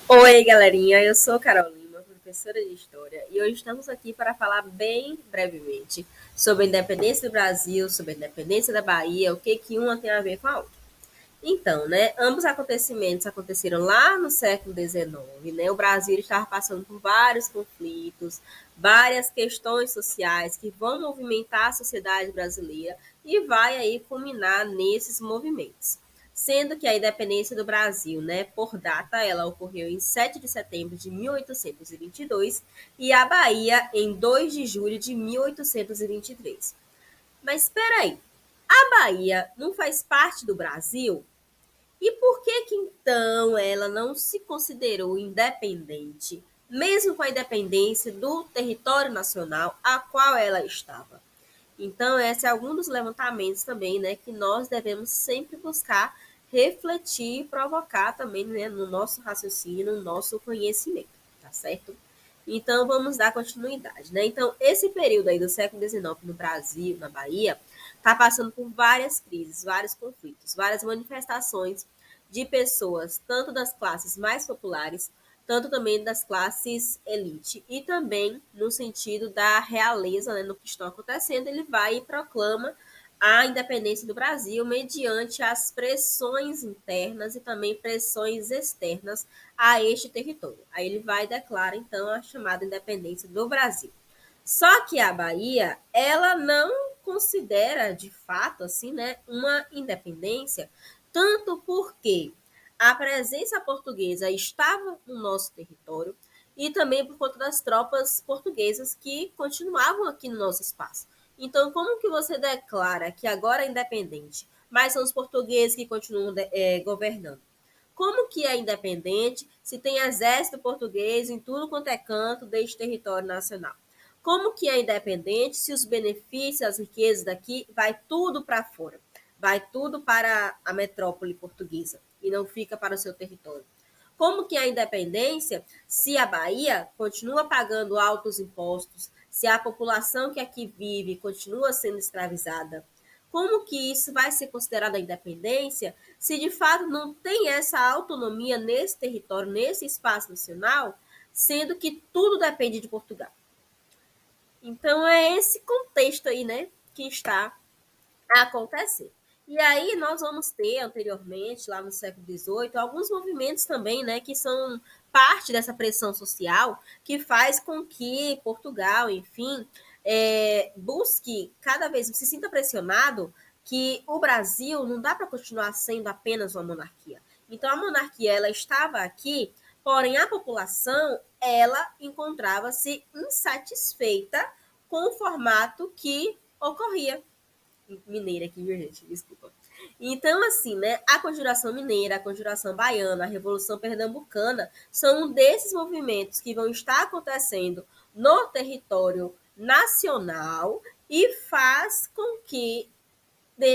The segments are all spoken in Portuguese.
Oi, galerinha, eu sou Carol Lima, professora de História, e hoje estamos aqui para falar bem brevemente sobre a independência do Brasil, sobre a independência da Bahia, o que que uma tem a ver com a outra. Então, né, ambos acontecimentos aconteceram lá no século XIX, né? O Brasil estava passando por vários conflitos, várias questões sociais que vão movimentar a sociedade brasileira e vai aí culminar nesses movimentos. Sendo que a independência do Brasil, né, por data, ela ocorreu em 7 de setembro de 1822 e a Bahia em 2 de julho de 1823. Mas espera aí, a Bahia não faz parte do Brasil? E por que que então ela não se considerou independente, mesmo com a independência do território nacional a qual ela estava? Então, esse é algum dos levantamentos também, né, que nós devemos sempre buscar refletir e provocar também, né, no nosso raciocínio, no nosso conhecimento, tá certo? Então, vamos dar continuidade, né? Então, esse período aí do século XIX no Brasil, na Bahia, está passando por várias crises, vários conflitos, várias manifestações de pessoas, tanto das classes mais populares, tanto também das classes elite, e também no sentido da realeza, né, no que está acontecendo, ele vai e proclama a independência do Brasil mediante as pressões internas e também pressões externas a este território. Aí ele vai e declara, então, a chamada independência do Brasil. Só que a Bahia, ela não considera, de fato, assim, né, uma independência, tanto porque a presença portuguesa estava no nosso território e também por conta das tropas portuguesas que continuavam aqui no nosso espaço. Então, como que você declara que agora é independente, mas são os portugueses que continuam governando? Como que é independente se tem exército português em tudo quanto é canto deste território nacional? Como que é independente se os benefícios, as riquezas daqui, vai tudo para fora? Vai tudo para a metrópole portuguesa e não fica para o seu território. Como que é a independência se a Bahia continua pagando altos impostos, se a população que aqui vive continua sendo escravizada? Como que isso vai ser considerado a independência se de fato não tem essa autonomia nesse território, nesse espaço nacional, sendo que tudo depende de Portugal? Então é esse contexto aí, né, que está acontecer. E aí nós vamos ter anteriormente, lá no século XVIII, alguns movimentos também, né, que são parte dessa pressão social que faz com que Portugal, enfim, busque cada vez, se sinta pressionado que o Brasil não dá para continuar sendo apenas uma monarquia. Então a monarquia ela estava aqui, porém a população ela encontrava-se insatisfeita com o formato que ocorria mineira aqui, viu, gente? Desculpa. Então, assim, né? A Conjuração Mineira, a Conjuração Baiana, a Revolução Pernambucana são um desses movimentos que vão estar acontecendo no território nacional e faz com que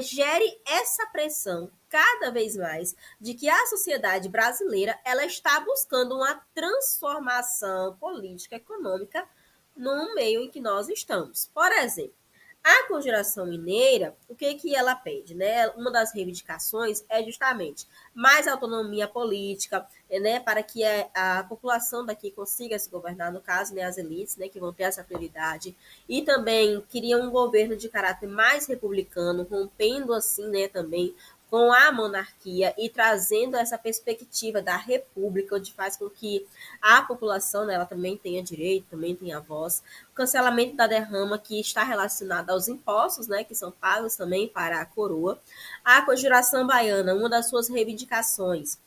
gere essa pressão cada vez mais de que a sociedade brasileira ela está buscando uma transformação política econômica no meio em que nós estamos. Por exemplo, a Conjuração Mineira, o que que ela pede, né? Uma das reivindicações é justamente mais autonomia política, né, para que a população daqui consiga se governar, no caso, né, as elites, né, que vão ter essa prioridade, e também queria um governo de caráter mais republicano, rompendo assim, né, também com a monarquia e trazendo essa perspectiva da república, onde faz com que a população, né, ela também tenha direito, também tenha voz. O cancelamento da derrama, que está relacionado aos impostos, né, que são pagos também para a coroa. A Conjuração Baiana, uma das suas reivindicações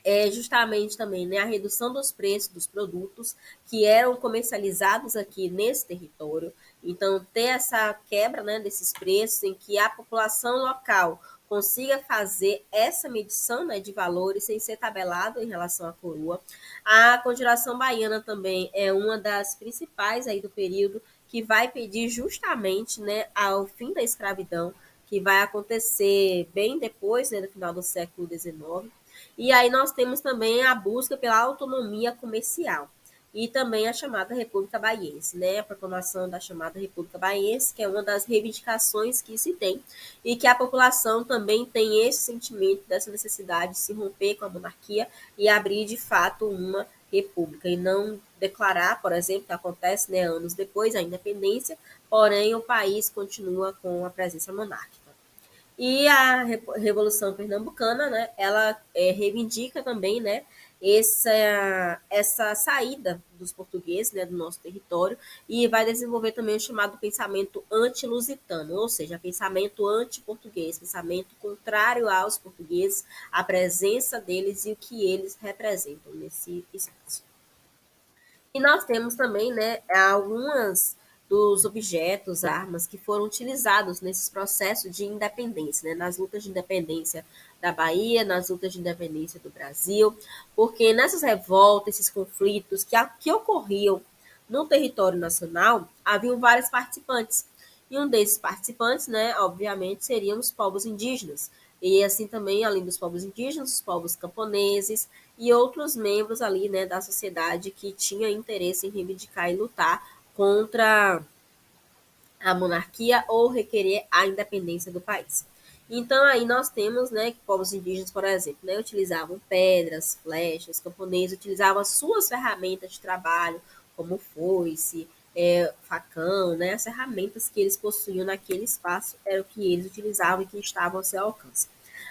é justamente também, né, a redução dos preços dos produtos que eram comercializados aqui nesse território. Então, ter essa quebra, né, desses preços em que a população local consiga fazer essa medição, né, de valores sem ser tabelado em relação à coroa. A Conjuração Baiana também é uma das principais aí do período que vai pedir justamente, né, ao fim da escravidão, que vai acontecer bem depois, né, do final do século XIX. E aí nós temos também a busca pela autonomia comercial. e também a chamada República Baiense, né? A proclamação da chamada República Baiense, que é uma das reivindicações que se tem, e que a população também tem esse sentimento dessa necessidade de se romper com a monarquia e abrir de fato uma república, e não declarar, por exemplo, que acontece, né, anos depois, a independência, porém o país continua com a presença monárquica. E a Revolução Pernambucana, né, ela reivindica também, né, essa saída dos portugueses, né, do nosso território, e vai desenvolver também o chamado pensamento anti-lusitano, ou seja, pensamento anti-português, pensamento contrário aos portugueses, a presença deles e o que eles representam nesse espaço. E nós temos também, né, algumas dos objetos, armas que foram utilizados nesses processos de independência, né, nas lutas de independência da Bahia, nas lutas de independência do Brasil, porque nessas revoltas, esses conflitos que ocorriam no território nacional, haviam vários participantes. E um desses participantes, né, obviamente, seriam os povos indígenas. E assim também, além dos povos indígenas, os povos camponeses e outros membros ali, né, da sociedade que tinha interesse em reivindicar e lutar contra a monarquia ou requerer a independência do país. Então aí nós temos, né, que povos indígenas, por exemplo, né, utilizavam pedras, flechas, camponeses utilizavam as suas ferramentas de trabalho, como foice, facão, né, as ferramentas que eles possuíam naquele espaço eram o que eles utilizavam e que estavam ao seu alcance.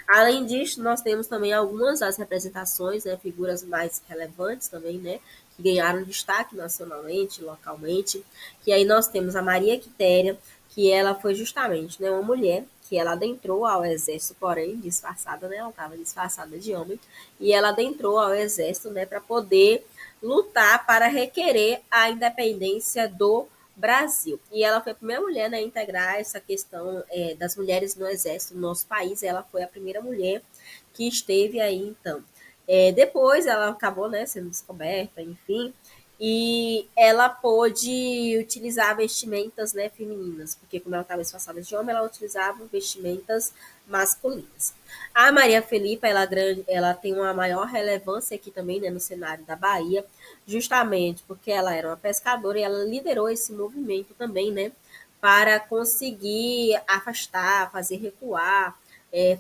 Além disso, nós temos também algumas das representações, né, figuras mais relevantes também, né, que ganharam destaque nacionalmente, localmente, que aí nós temos a Maria Quitéria, que ela foi justamente, né, uma mulher que ela adentrou ao exército, porém disfarçada, né, ela estava disfarçada de homem, e ela adentrou ao exército, né, para poder lutar para requerer a independência do Brasil. E ela foi a primeira mulher, né, a integrar essa questão das mulheres no exército no nosso país. Ela foi a primeira mulher que esteve aí, então. Depois ela acabou, né, sendo descoberta, enfim, e ela pôde utilizar vestimentas, né, femininas, porque como ela estava disfarçada de homem, ela utilizava vestimentas masculinas. A Maria Felipa, ela tem uma maior relevância aqui também, né, no cenário da Bahia, justamente porque ela era uma pescadora e ela liderou esse movimento também, né, para conseguir afastar, fazer recuar,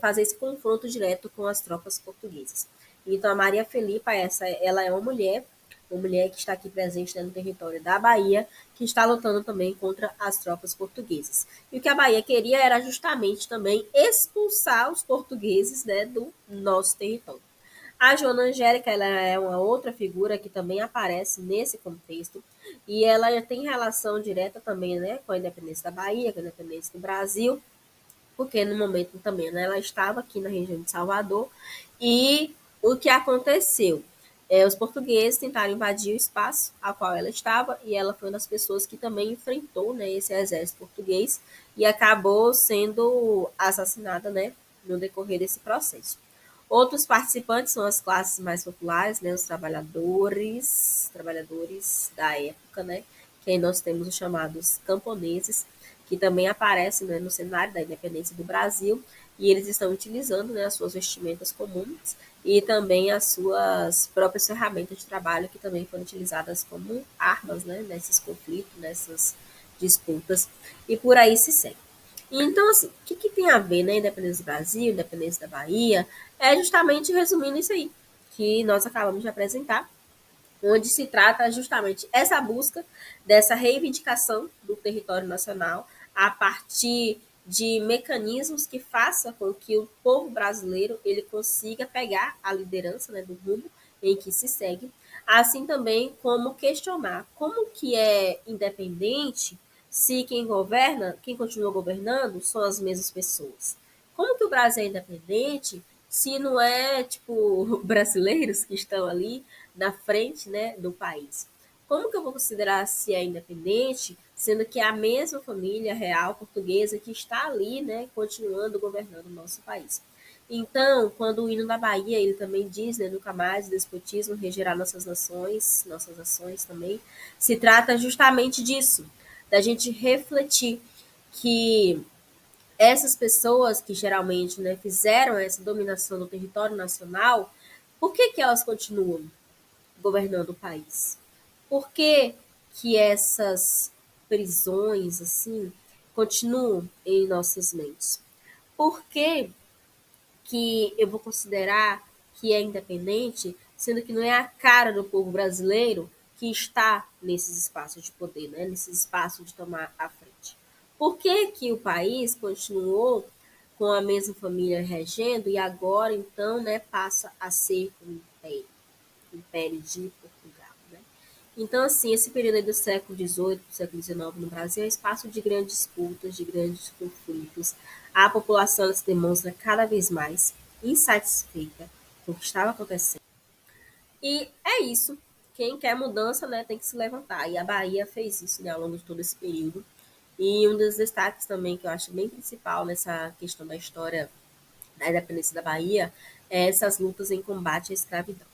fazer esse confronto direto com as tropas portuguesas. Então, a Maria Felipa, ela é uma mulher que está aqui presente, né, no território da Bahia, que está lutando também contra as tropas portuguesas. E o que a Bahia queria era justamente também expulsar os portugueses, né, do nosso território. A Joana Angélica, ela é uma outra figura que também aparece nesse contexto e ela tem relação direta também, né, com a independência da Bahia, com a independência do Brasil, porque no momento também, né, ela estava aqui na região de Salvador e o que aconteceu? Os portugueses tentaram invadir o espaço ao qual ela estava e ela foi uma das pessoas que também enfrentou, né, esse exército português e acabou sendo assassinada, né, no decorrer desse processo. Outros participantes são as classes mais populares, né, os trabalhadores da época, né, que aí nós temos os chamados camponeses, que também aparecem, né, no cenário da independência do Brasil, e eles estão utilizando, né, as suas vestimentas comuns e também as suas próprias ferramentas de trabalho, que também foram utilizadas como armas, né, nesses conflitos, nessas disputas, e por aí se segue. Então, assim, o que tem a ver, né, independência do Brasil, independência da Bahia, é justamente resumindo isso aí, que nós acabamos de apresentar, onde se trata justamente essa busca dessa reivindicação do território nacional a partir de mecanismos que façam com que o povo brasileiro ele consiga pegar a liderança, né, do rumo em que se segue, assim também como questionar como que é independente se quem governa, quem continua governando são as mesmas pessoas. Como que o Brasil é independente se não é, tipo, brasileiros que estão ali na frente, né, do país? Como que eu vou considerar se é independente, sendo que é a mesma família real portuguesa que está ali, né, continuando governando o nosso país? Então, quando o hino da Bahia, ele também diz, né, nunca mais o despotismo regerá nossas nações, nossas ações também, se trata justamente disso, da gente refletir que essas pessoas que geralmente, né, fizeram essa dominação do território nacional, por que elas continuam governando o país? Por que que essas prisões, assim, continuam em nossas mentes? Por que eu vou considerar que é independente, sendo que não é a cara do povo brasileiro que está nesses espaços de poder, né? Nesses espaços de tomar a frente? Por que que o país continuou com a mesma família regendo e agora, então, né, passa a ser um império de Portugal, né? Então, assim, esse período aí do século XVIII, do século XIX no Brasil é espaço de grandes disputas, de grandes conflitos. A população ela se demonstra cada vez mais insatisfeita com o que estava acontecendo. E é isso. Quem quer mudança, né, tem que se levantar. E a Bahia fez isso, né, ao longo de todo esse período. E um dos destaques também que eu acho bem principal nessa questão da história da independência da Bahia é essas lutas em combate à escravidão.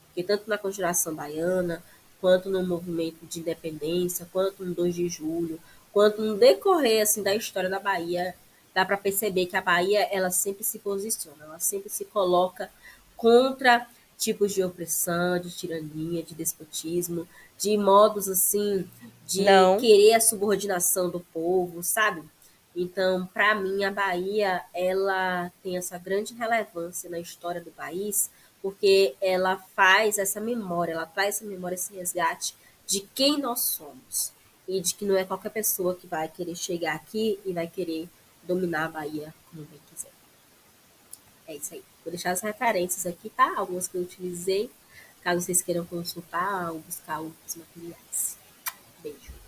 Porque tanto na Conjuração Baiana, quanto no movimento de independência, quanto no 2 de julho, quanto no decorrer assim, da história da Bahia, dá para perceber que a Bahia ela sempre se posiciona, ela sempre se coloca contra tipos de opressão, de tirania, de despotismo, de modos assim de Não. querer a subordinação do povo, sabe? Então, para mim, a Bahia ela tem essa grande relevância na história do país, porque ela faz essa memória, ela traz essa memória, esse resgate de quem nós somos e de que não é qualquer pessoa que vai querer chegar aqui e vai querer dominar a Bahia como bem quiser. É isso aí. Vou deixar as referências aqui, tá? Algumas que eu utilizei, caso vocês queiram consultar ou buscar outros materiais. Beijo.